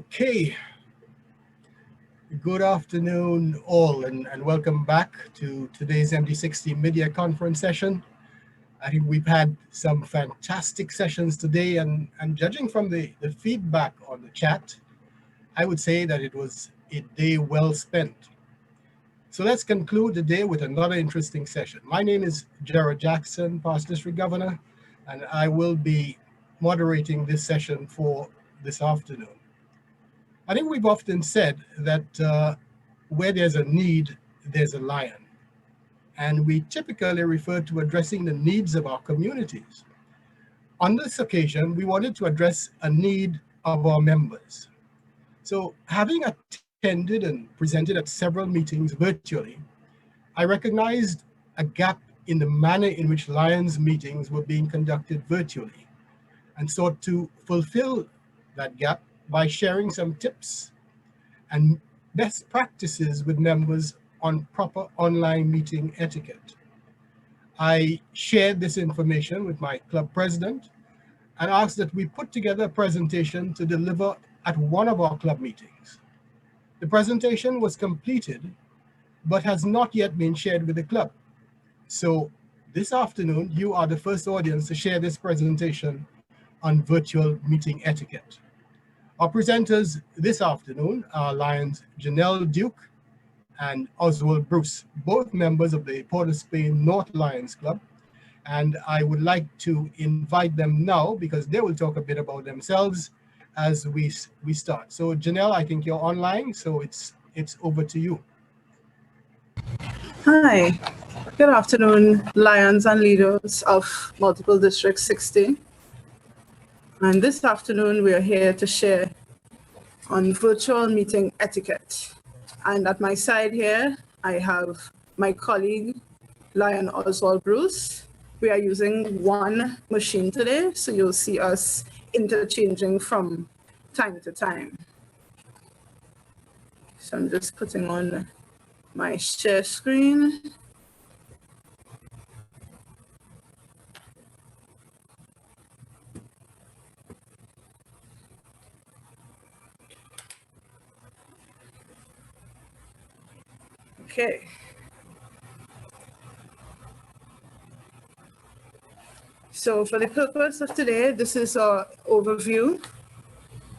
Okay, good afternoon all and welcome back to today's MD60 Media Conference session. I think we've had some fantastic sessions today and judging from the feedback on the chat, I would say that it was a day well spent. So let's conclude the day with another interesting session. My name is Gerald Jackson, Past District Governor, and I will be moderating this session for this afternoon. I think we've often said that where there's a need, there's a lion. And we typically refer to addressing the needs of our communities. On this occasion, we wanted to address a need of our members. So having attended and presented at several meetings virtually, I recognized a gap in the manner in which Lions meetings were being conducted virtually and sought to fulfill that gap by sharing some tips and best practices with members on proper online meeting etiquette. I shared this information with my club president and asked that we put together a presentation to deliver at one of our club meetings. The presentation was completed, but has not yet been shared with the club. So this afternoon, you are the first audience to share this presentation on virtual meeting etiquette. Our presenters this afternoon are Lions Janelle Duke and Oswald Bruce, both members of the Port of Spain North Lions Club. And I would like to invite them now because they will talk a bit about themselves as we start. So Janelle, I think you're online, so it's over to you. Hi, good afternoon, Lions and leaders of multiple District 60. And this afternoon, we are here to share on virtual meeting etiquette. And at my side here, I have my colleague, Lion Oswald Bruce. We are using one machine today, so you'll see us interchanging from time to time. So I'm just putting on my share screen. Okay. So for the purpose of today, this is our overview.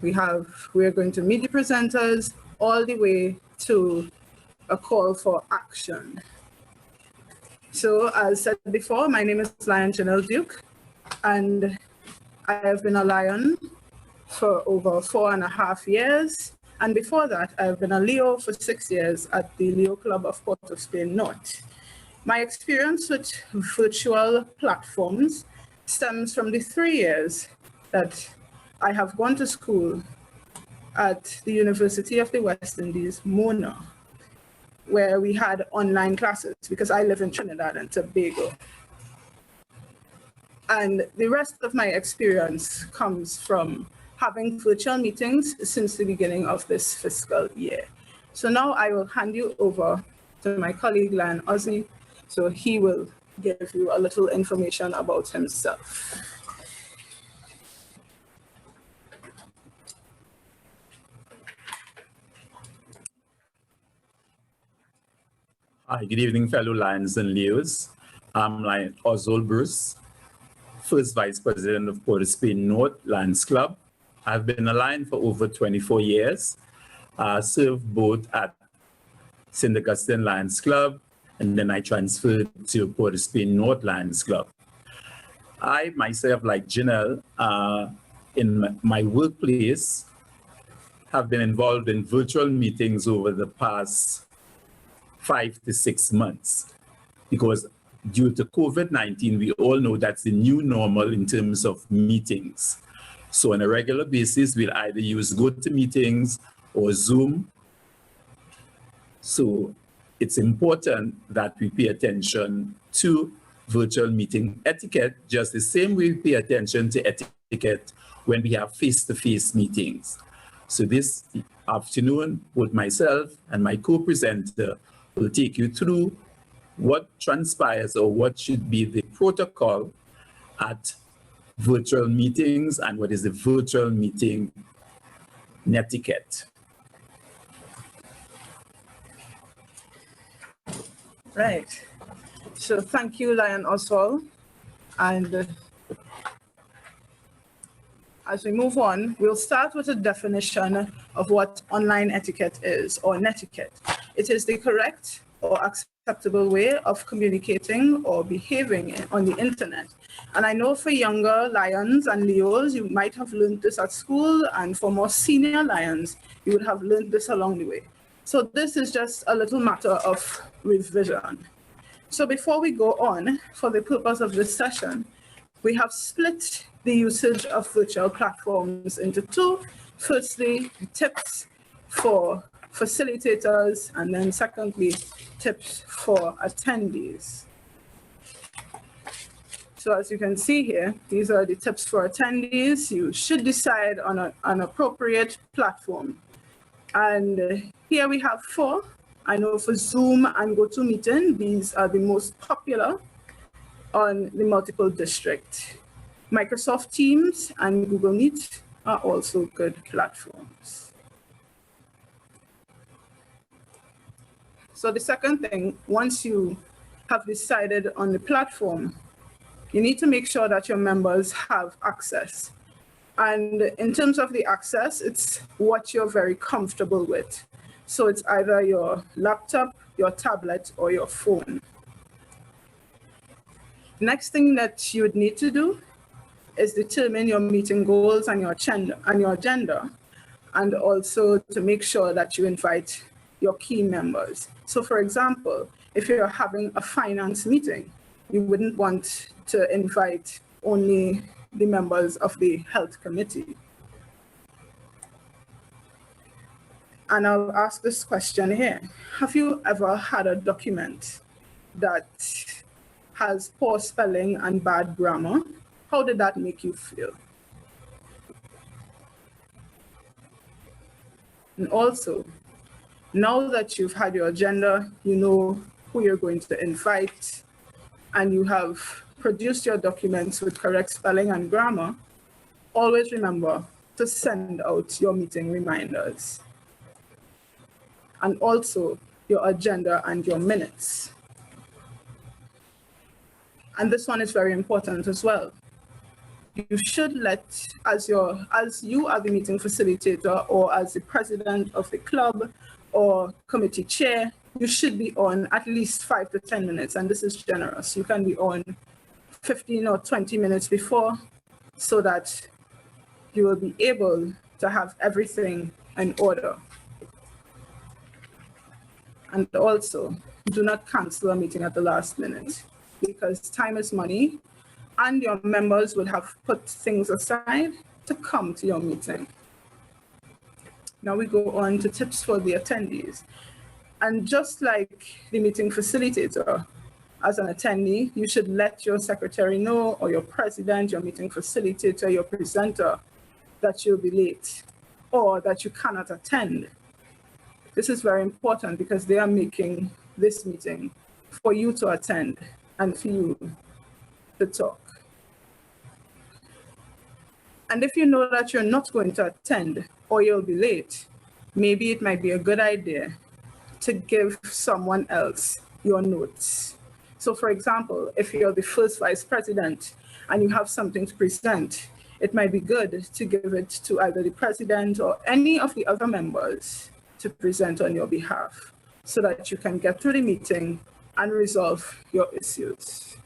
We are going to meet the presenters all the way to a call for action. So as said before, my name is Lion Janelle Duke, and I have been a Lion for over 4.5 years. And before that, I've been a Leo for 6 years at the Leo Club of Port of Spain North. My experience with virtual platforms stems from the 3 years that I have gone to school at the University of the West Indies, Mona, where we had online classes because I live in Trinidad and Tobago. And the rest of my experience comes from having virtual meetings since the beginning of this fiscal year. So now I will hand you over to my colleague, Lion Ozzy, so he will give you a little information about himself. Hi, good evening, fellow Lions and Leos. I'm Lion Oswald Bruce, first Vice President of Port of Spain North Lions Club. I've been a Lion for over 24 years. I served both at St. Augustine Lions Club, and then I transferred to Port of Spain North Lions Club. I myself, like Janelle, in my workplace, have been involved in virtual meetings over the past 5 to 6 months, because due to COVID-19, we all know that's the new normal in terms of meetings. So on a regular basis, we'll either use GoToMeetings or Zoom. So it's important that we pay attention to virtual meeting etiquette, just the same way we pay attention to etiquette when we have face-to-face meetings. So this afternoon, both myself and my co-presenter will take you through what transpires or what should be the protocol at virtual meetings and what is the virtual meeting Etiquette. Right. So thank you, Lion Oswald. And as we move on, we'll start with a definition of what online etiquette is, or netiquette. It is the correct or acceptable way of communicating or behaving on the internet. And I know for younger lions and leos, you might have learned this at school, and for more senior lions, you would have learned this along the way. So this is just a little matter of revision. So before we go on, for the purpose of this session, we have split the usage of virtual platforms into two. Firstly, tips for facilitators, and then secondly, tips for attendees. So as you can see here, these are the tips for attendees. You should decide on an appropriate platform. And here we have 4. I know for Zoom and GoToMeeting, these are the most popular on the multiple district. Microsoft Teams and Google Meet are also good platforms. So the second thing, once you have decided on the platform, you need to make sure that your members have access. And in terms of the access, it's what you're very comfortable with. So it's either your laptop, your tablet, or your phone. Next thing that you would need to do is determine your meeting goals and your agenda, and also to make sure that you invite your key members. So for example, if you're having a finance meeting, you wouldn't want to invite only the members of the health committee. And I'll ask this question here. Have you ever had a document that has poor spelling and bad grammar? How did that make you feel? And also, now that you've had your agenda, you know who you're going to invite, and you have produced your documents with correct spelling and grammar, always remember to send out your meeting reminders. And also your agenda and your minutes. And this one is very important as well. You should let, as you are the meeting facilitator or as the president of the club or committee chair, you should be on at least 5 to 10 minutes, and this is generous. You can be on 15 or 20 minutes before, so that you will be able to have everything in order. And also, do not cancel a meeting at the last minute, because time is money, and your members will have put things aside to come to your meeting. Now we go on to tips for the attendees. And just like the meeting facilitator, as an attendee, you should let your secretary know, or your president, your meeting facilitator, your presenter, that you'll be late or that you cannot attend. This is very important because they are making this meeting for you to attend and for you to talk. And if you know that you're not going to attend or you'll be late, maybe it might be a good idea to give someone else your notes. So for example, if you're the first vice president and you have something to present, it might be good to give it to either the president or any of the other members to present on your behalf, so that you can get through the meeting and resolve your issues.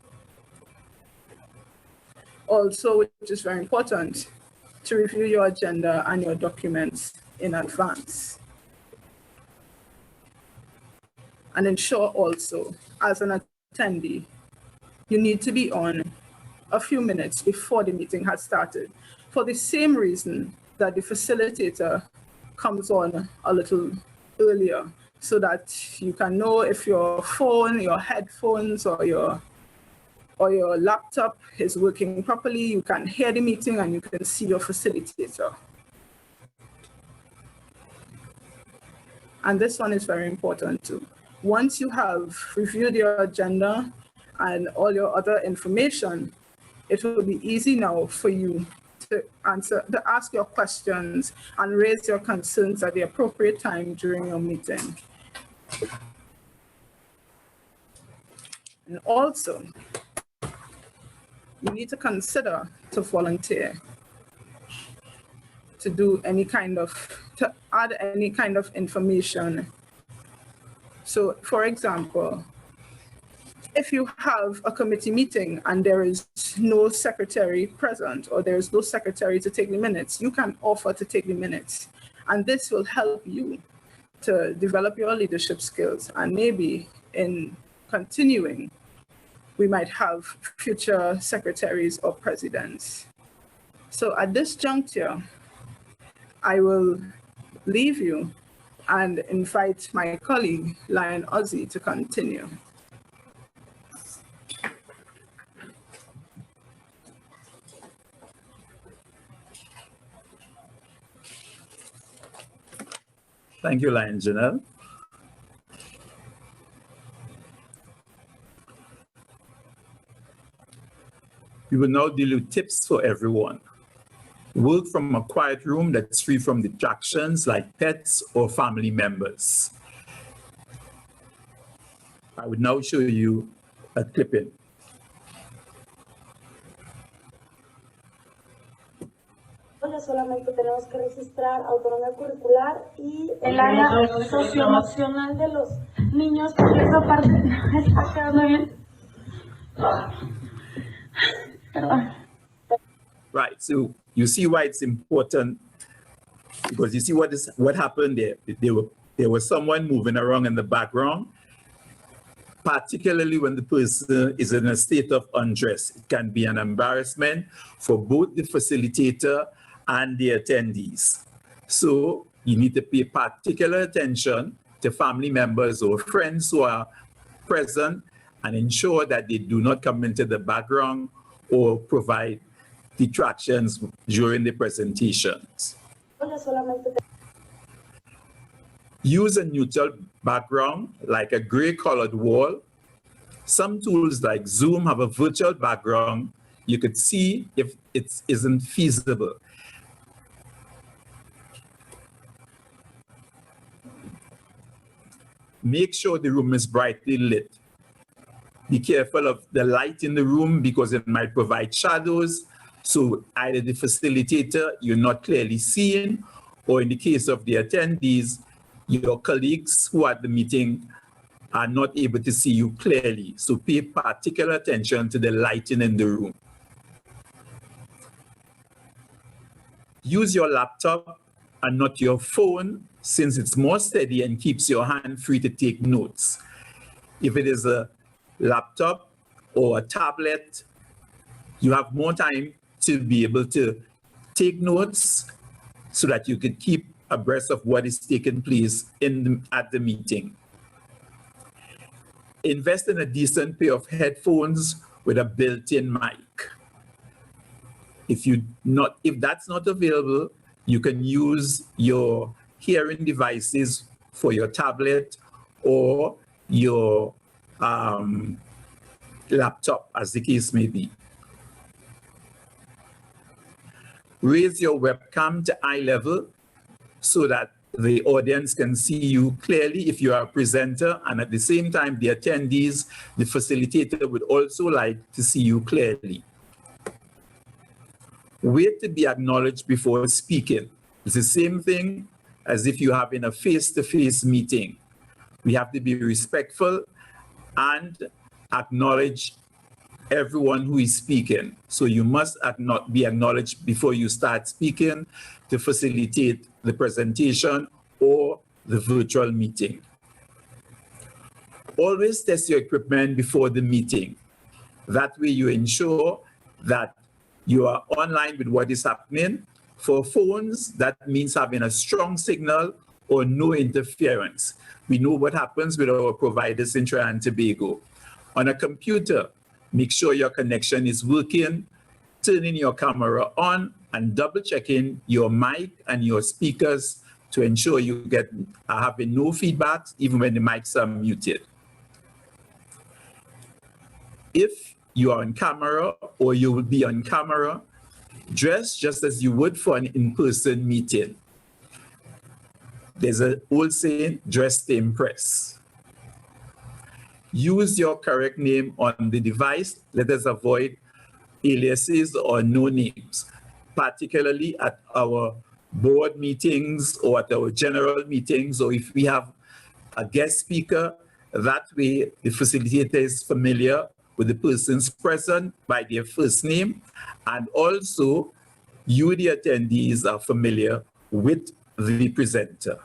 Also, which is very important, to review your agenda and your documents in advance. And ensure also, as an attendee, you need to be on a few minutes before the meeting has started, for the same reason that the facilitator comes on a little earlier, so that you can know if your phone, your headphones, or your laptop is working properly. You can hear the meeting and you can see your facilitator. And this one is very important too. Once you have reviewed your agenda and all your other information, it will be easy now for you to ask your questions and raise your concerns at the appropriate time during your meeting. And also, you need to consider to volunteer, to add any kind of information. So, for example, if you have a committee meeting and there is no secretary present, or there is no secretary to take the minutes, you can offer to take the minutes. And this will help you to develop your leadership skills. And maybe in continuing, we might have future secretaries or presidents. So at this juncture, I will leave you and invite my colleague, Lion Ozzy, to continue. Thank you, Lion Janelle. We will now deal with tips for everyone. Work from a quiet room that's free from distractions like pets or family members. I would now show you a clipping. Solamente tenemos que registrar autonomía curricular y el área socioemocional de los niños, porque esa parte está quedando bien. Perdón. Right, so you see why it's important, because you see what happened there. There was someone moving around in the background, particularly when the person is in a state of undress. It can be an embarrassment for both the facilitator and the attendees. So you need to pay particular attention to family members or friends who are present and ensure that they do not come into the background or provide distractions during the presentations. Use a neutral background like a gray colored wall. Some tools like Zoom have a virtual background. You could see if it isn't feasible. Make sure the room is brightly lit. Be careful of the light in the room because it might provide shadows. So either the facilitator, you're not clearly seeing, or in the case of the attendees, your colleagues who are at the meeting are not able to see you clearly. So pay particular attention to the lighting in the room. Use your laptop and not your phone, since it's more steady and keeps your hand free to take notes. If it is a laptop or a tablet, you have more time to be able to take notes so that you could keep abreast of what is taking place at the meeting. Invest in a decent pair of headphones with a built-in mic. If that's not available, you can use your hearing devices for your tablet or your laptop, as the case may be. Raise your webcam to eye level so that the audience can see you clearly if you are a presenter, and at the same time, the attendees, the facilitator would also like to see you clearly. Wait to be acknowledged before speaking. It's the same thing as if you're having a face-to-face meeting. We have to be respectful and acknowledge everyone who is speaking. So you must be acknowledged before you start speaking to facilitate the presentation or the virtual meeting. Always test your equipment before the meeting. That way you ensure that you are online with what is happening. For phones, that means having a strong signal or no interference. We know what happens with our providers in Trinidad and Tobago. On a computer, make sure your connection is working, turning your camera on and double checking your mic and your speakers to ensure you are having no feedback even when the mics are muted. If you are on camera or you will be on camera, Dress just as you would for an in-person meeting. There's an old saying, dress to impress. Use your correct name on the device. Let us avoid aliases or no names, particularly at our board meetings or at our general meetings, or if we have a guest speaker. That way, the facilitator is familiar with the persons present by their first name, and also you, the attendees, are familiar with the presenter.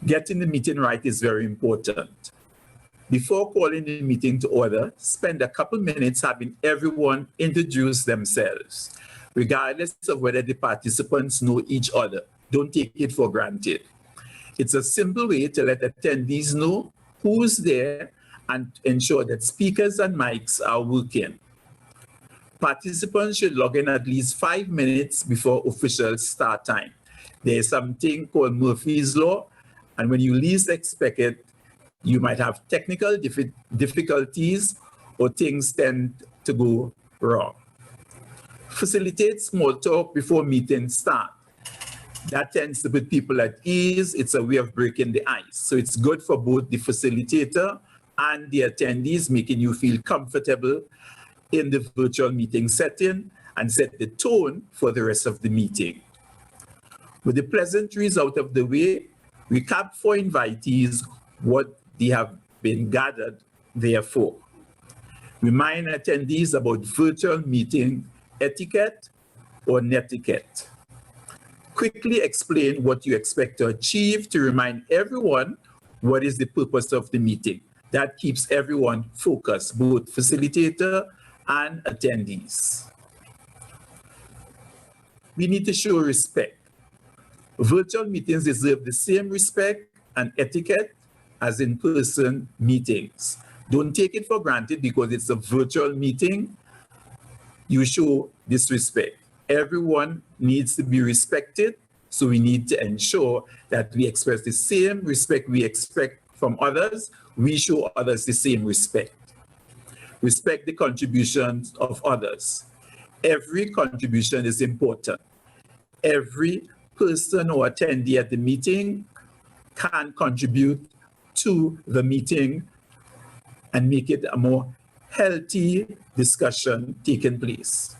Getting the meeting right is very important. Before calling the meeting to order, spend a couple minutes having everyone introduce themselves, regardless of whether the participants know each other. Don't take it for granted. It's a simple way to let attendees know who's there and ensure that speakers and mics are working. Participants should log in at least 5 minutes before official start time. There's something called Murphy's Law, and when you least expect it, you might have technical difficulties or things tend to go wrong. Facilitate small talk before meetings start. That tends to put people at ease. It's a way of breaking the ice. So it's good for both the facilitator and the attendees, making you feel comfortable in the virtual meeting setting and set the tone for the rest of the meeting. With the pleasantries out of the way, recap for invitees what they have been gathered there for. Remind attendees about virtual meeting etiquette or netiquette. Quickly explain what you expect to achieve to remind everyone what is the purpose of the meeting. That keeps everyone focused, both facilitator and attendees. We need to show respect. Virtual meetings deserve the same respect and etiquette as in-person meetings. Don't take it for granted because it's a virtual meeting. You show this respect. Everyone needs to be respected, so we need to ensure that we express the same respect we expect from others. We show others the same respect. Respect the contributions of others. Every contribution is important. Every person or attendee at the meeting can contribute to the meeting and make it a more healthy discussion taking place.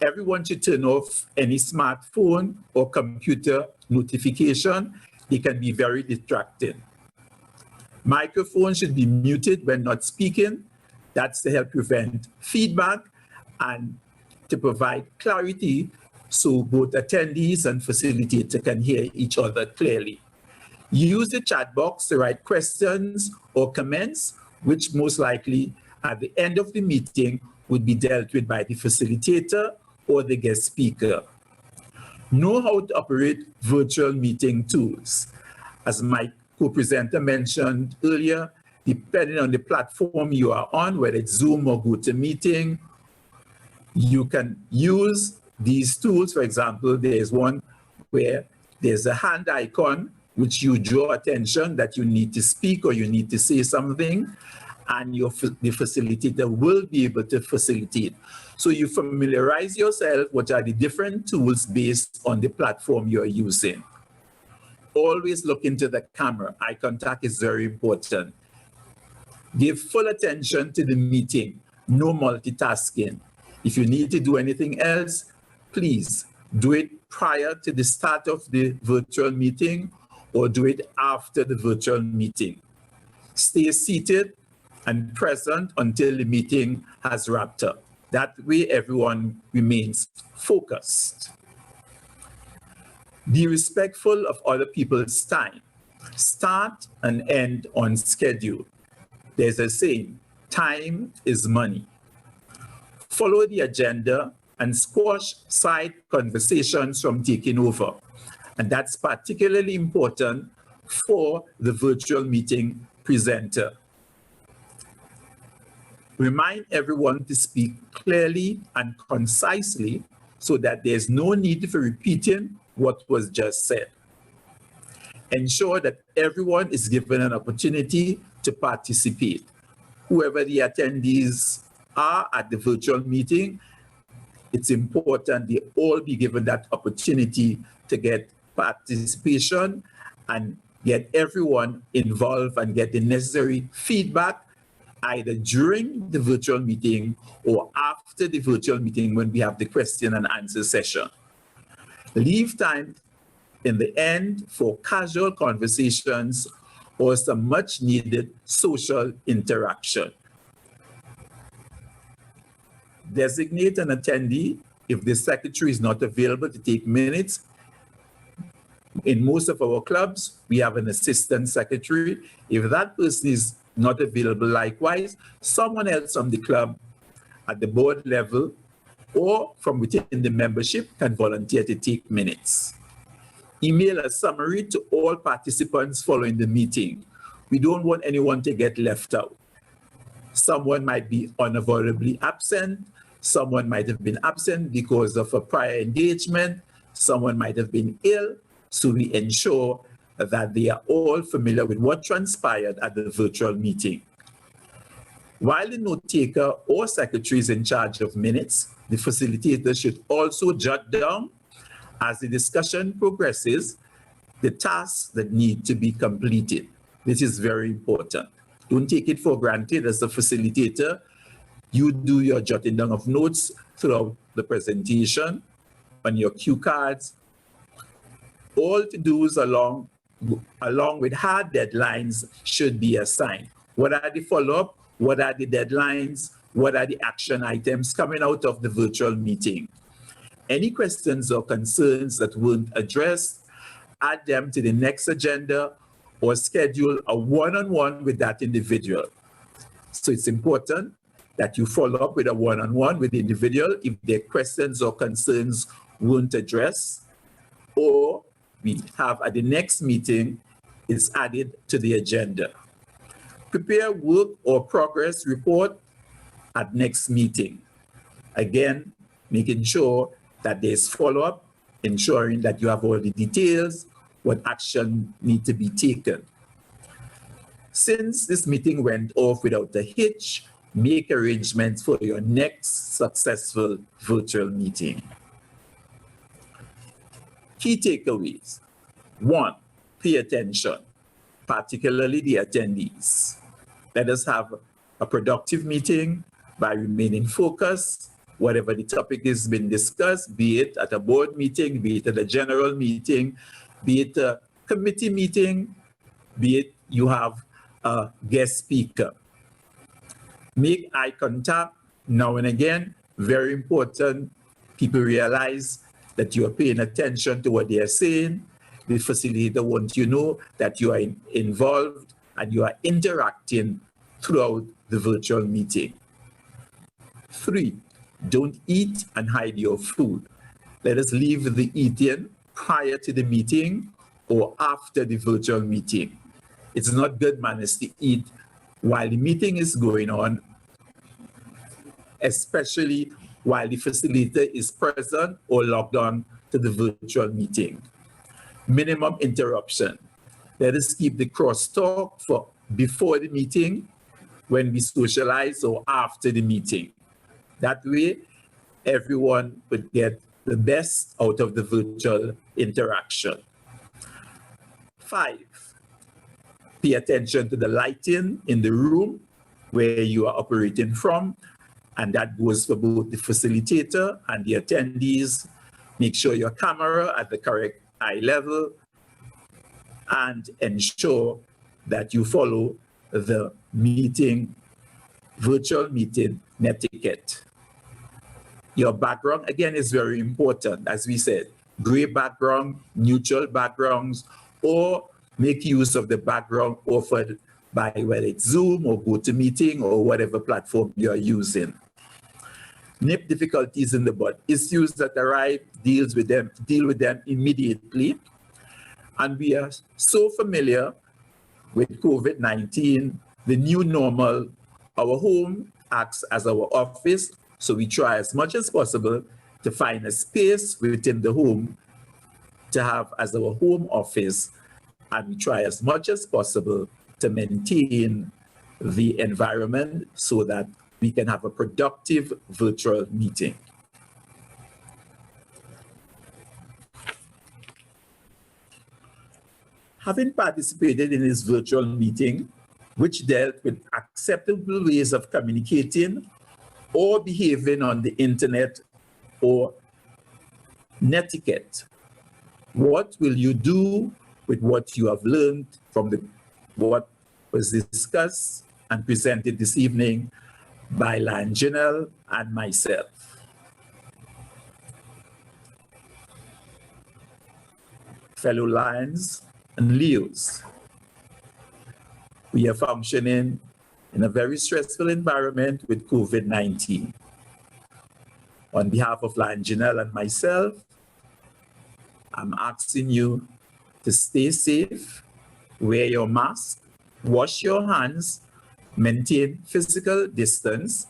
Everyone should turn off any smartphone or computer notification. They can be very distracting. Microphones should be muted when not speaking. That's to help prevent feedback and to provide clarity so both attendees and facilitator can hear each other clearly. Use the chat box to write questions or comments, which most likely at the end of the meeting would be dealt with by the facilitator or the guest speaker. Know how to operate virtual meeting tools. As my co-presenter mentioned earlier, depending on the platform you are on, whether it's Zoom or GoToMeeting, you can use these tools. For example, there's one where there's a hand icon which you draw attention that you need to speak or you need to say something, and the facilitator will be able to facilitate. So you familiarize yourself what are the different tools based on the platform you're using. Always look into the camera. Eye contact is very important. Give full attention to the meeting. No multitasking. If you need to do anything else, please do it prior to the start of the virtual meeting or do it after the virtual meeting. Stay seated and present until the meeting has wrapped up. That way everyone remains focused. Be respectful of other people's time. Start and end on schedule. There's a saying, time is money. Follow the agenda and squash side conversations from taking over. And that's particularly important for the virtual meeting presenter. Remind everyone to speak clearly and concisely so that there's no need for repeating what was just said. Ensure that everyone is given an opportunity to participate. Whoever the attendees are at the virtual meeting, it's important they all be given that opportunity to get participation and get everyone involved and get the necessary feedback either during the virtual meeting or after the virtual meeting when we have the question and answer session. Leave time in the end for casual conversations or some much needed social interaction. Designate an attendee if the secretary is not available to take minutes. In most of our clubs, we have an assistant secretary. If that person is not available, likewise, someone else from the club at the board level or from within the membership can volunteer to take minutes. Email a summary to all participants following the meeting. We don't want anyone to get left out. Someone might be unavoidably absent. Someone might have been absent because of a prior engagement. Someone might have been ill. So we ensure that they are all familiar with what transpired at the virtual meeting. While the note taker or secretary is in charge of minutes, the facilitator should also jot down, as the discussion progresses, the tasks that need to be completed. This is very important. Don't take it for granted as a facilitator. You do your jotting down of notes throughout the presentation on your cue cards. All to-dos along with hard deadlines should be assigned. What are the follow-up? What are the deadlines? What are the action items coming out of the virtual meeting? Any questions or concerns that weren't addressed, add them to the next agenda or schedule a one-on-one with that individual. So it's important that you follow up with a one-on-one with the individual if their questions or concerns weren't addressed, or we have at the next meeting is added to the agenda. Prepare work or progress report at next meeting. Again, making sure that there's follow-up, ensuring that you have all the details, what action need to be taken. Since this meeting went off without a hitch, make arrangements for your next successful virtual meeting. Key takeaways. 1, pay attention, particularly the attendees. Let us have a productive meeting by remaining focused. Whatever the topic is being discussed, be it at a board meeting, be it at a general meeting, be it a committee meeting, be it you have a guest speaker. Make eye contact now and again, very important. People realize that you are paying attention to what they are saying. The facilitator wants you to know that you are involved and you are interacting throughout the virtual meeting. 3, don't eat and hide your food. Let us leave the eating prior to the meeting or after the virtual meeting. It's not good manners to eat while the meeting is going on, especially while the facilitator is present or logged on to the virtual meeting. Minimum interruption. Let us keep the crosstalk for before the meeting, when we socialize, or after the meeting. That way, everyone would get the best out of the virtual interaction. 5, pay attention to the lighting in the room where you are operating from, and that goes for both the facilitator and the attendees. Make sure your camera at the correct eye level and ensure that you follow the virtual meeting etiquette. Your background, again, is very important. As we said, gray background, neutral backgrounds, or make use of the background offered by whether it's Zoom or GoToMeeting or whatever platform you're using. Nip difficulties in the bud. Issues that arrive, deal with them immediately. And we are so familiar with COVID-19, the new normal. Our home acts as our office, so we try as much as possible to find a space within the home to have as our home office, and we try as much as possible to maintain the environment so that we can have a productive virtual meeting. Having participated in this virtual meeting, which dealt with acceptable ways of communicating or behaving on the internet or Etiquette, what will you do with what you have learned from what was discussed and presented this evening by Lion Janelle and myself? Fellow Lions and Leos, we are functioning in a very stressful environment with COVID-19. On behalf of Lion Janelle and myself, I'm asking you to stay safe, wear your mask, wash your hands, maintain physical distance,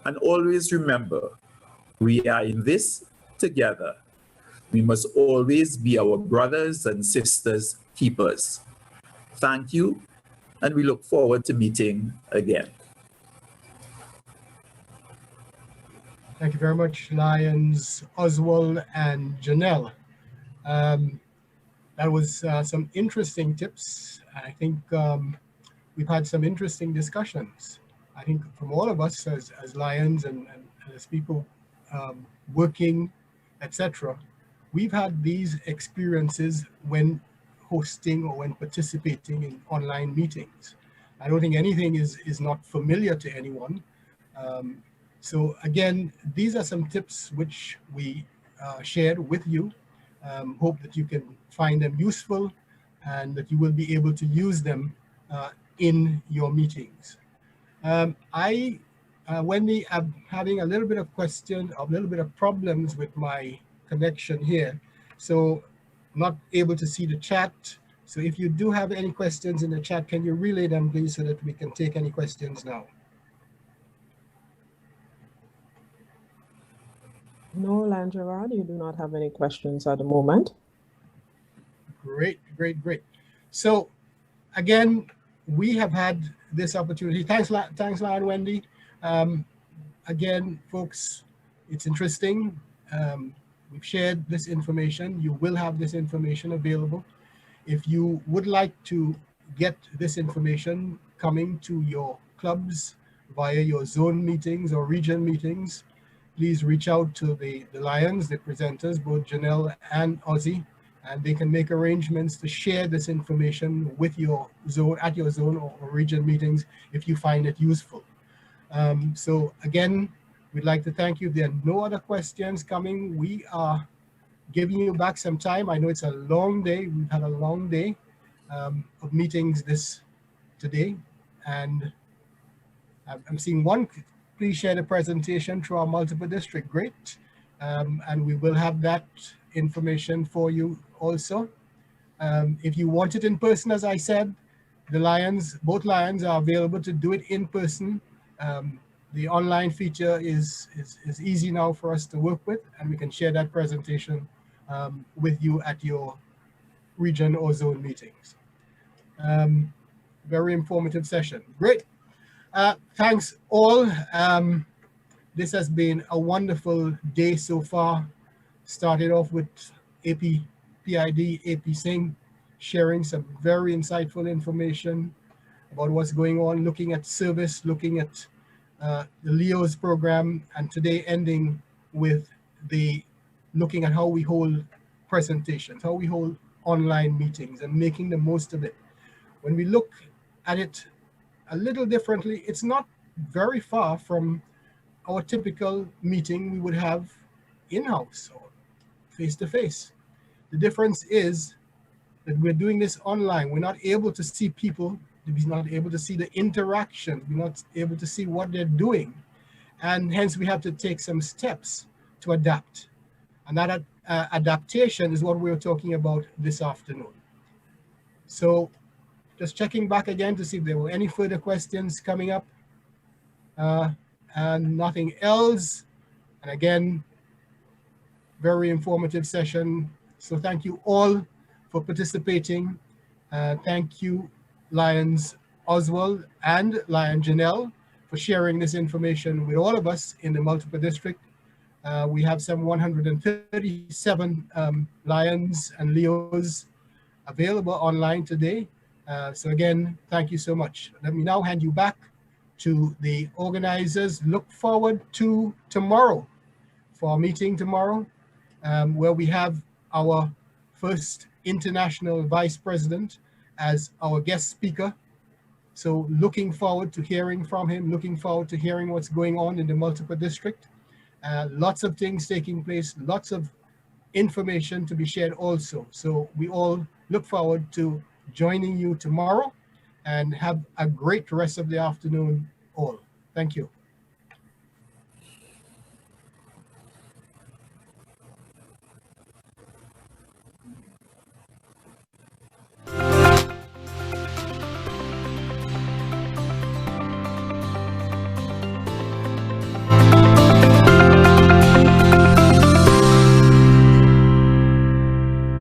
and always remember, we are in this together. We must always be our brothers and sisters' keepers. Thank you, and we look forward to meeting again. Thank you very much, Lions, Oswald, and Janelle. That was some interesting tips. I think we've had some interesting discussions. I think from all of us as Lions and as people working, etc., we've had these experiences when hosting or when participating in online meetings. I don't think anything is not familiar to anyone. So again, these are some tips which we shared with you. Hope that you can find them useful and that you will be able to use them in your meetings. Wendy, I'm having a little bit of problems with my connection here. So not able to see the chat. So if you do have any questions in the chat, can you relay them please so that we can take any questions now? No, Lion Gerard, you do not have any questions at the moment. Great. So again, we have had this opportunity. Thanks, Lion Wendy. Again, folks, it's interesting. We've shared this information. You will have this information available. If you would like to get this information coming to your clubs via your zone meetings or region meetings, please reach out to the Lions, the presenters, both Janelle and Ozzy, and they can make arrangements to share this information with your zone, at your zone or region meetings if you find it useful. So again, we'd like to thank you. If there are no other questions coming, we are giving you back some time. I know it's a long day. We've had a long day of meetings today. And I'm seeing one, please share the presentation through our multiple district. Great. And we will have that information for you also. If you want it in person, as I said, both Lions are available to do it in person. The online feature is easy now for us to work with, and we can share that presentation with you at your region or zone meetings. Very informative session. Great. Thanks all. This has been a wonderful day so far. Started off with PID, AP Singh, sharing some very insightful information about what's going on, looking at service, looking at the LEO's program, and today ending with looking at how we hold presentations, how we hold online meetings and making the most of it. When we look at it a little differently, it's not very far from our typical meeting we would have in-house or face-to-face. The difference is that we're doing this online. We're not able to see people. We're not able to see the interaction. We're not able to see what they're doing. And hence we have to take some steps to adapt. And that adaptation is what we're talking about this afternoon. So just checking back again to see if there were any further questions coming up. And nothing else. And again, very informative session. So thank you all for participating. Thank you, Lions Oswald and Lion Janelle, for sharing this information with all of us in the multiple district. We have some 137 Lions and Leos available online today. So again, thank you so much. Let me now hand you back to the organizers. Look forward to tomorrow for our meeting tomorrow, where we have our first international vice president as our guest speaker. So looking forward to hearing from him, looking forward to hearing what's going on in the multiple district. Lots of things taking place, lots of information to be shared also. So we all look forward to joining you tomorrow, and have a great rest of the afternoon all. Thank you.